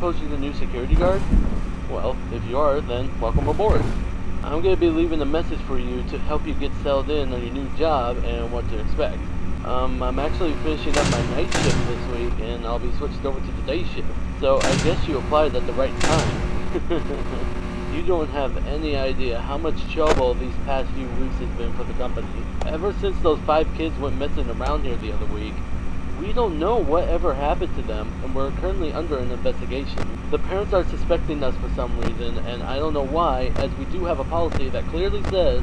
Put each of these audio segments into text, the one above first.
suppose you're the new security guard? Well, if you are, then welcome aboard. I'm going to be leaving a message for you to help you get settled in on your new job and what to expect. I'm actually finishing up my night shift this week, and I'll be switched over to the day shift. So I guess you applied at the right time. You don't have any idea how much trouble these past few weeks has been for the company. Ever since those 5 kids went missing around here the other week, we don't know what ever happened to them, and we're currently under an investigation. The parents are suspecting us for some reason, and I don't know why, as we do have a policy that clearly says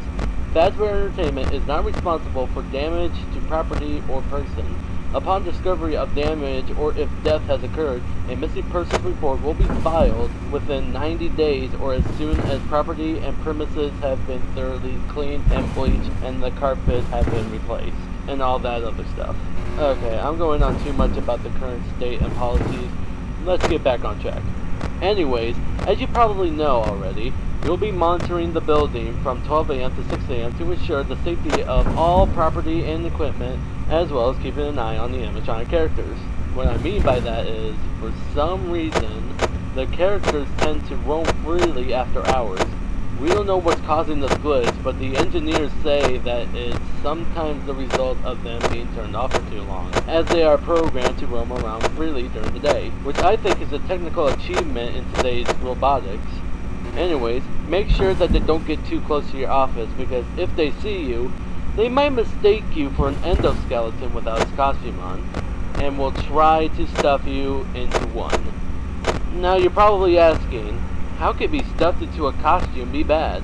Fazbear Entertainment is not responsible for damage to property or person. Upon discovery of damage or if death has occurred, a missing persons report will be filed within 90 days or as soon as property and premises have been thoroughly cleaned and bleached and the carpets have been replaced, and all that other stuff. Okay, I'm going on too much about the current state and policies. Let's get back on track. Anyways, as you probably know already, you'll be monitoring the building from 12 a.m. to 6 a.m. to ensure the safety of all property and equipment, as well as keeping an eye on the animatronic characters. What I mean by that is, for some reason, the characters tend to roam freely after hours. We don't know what's causing this glitch, but the engineers say that it's sometimes the result of them being turned off for too long, as they are programmed to roam around freely during the day, which I think is a technical achievement in today's robotics. Anyways, make sure that they don't get too close to your office, because if they see you, they might mistake you for an endoskeleton without its costume on, and will try to stuff you into one. Now you're probably asking, how could be stuffed into a costume be bad?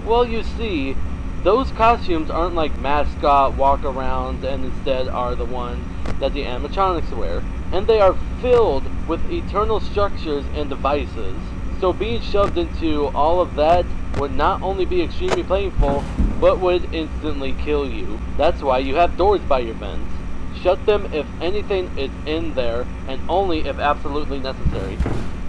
Well, you see, those costumes aren't like mascot walk-arounds and instead are the ones that the animatronics wear, and they are filled with eternal structures and devices. So being shoved into all of that would not only be extremely painful, but would instantly kill you. That's why you have doors by your vents. Shut them if anything is in there, and only if absolutely necessary.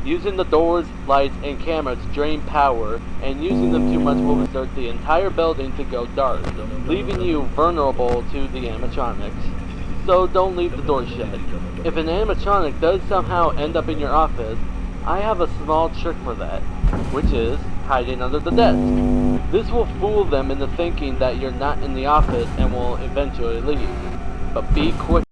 Using the doors, lights, and cameras to drain power, and using them too much will result the entire building to go dark, leaving you vulnerable to the animatronics. So don't leave the door shut. If an animatronic does somehow end up in your office, I have a small trick for that, which is hiding under the desk. This will fool them into thinking that you're not in the office and will eventually leave. But be quick.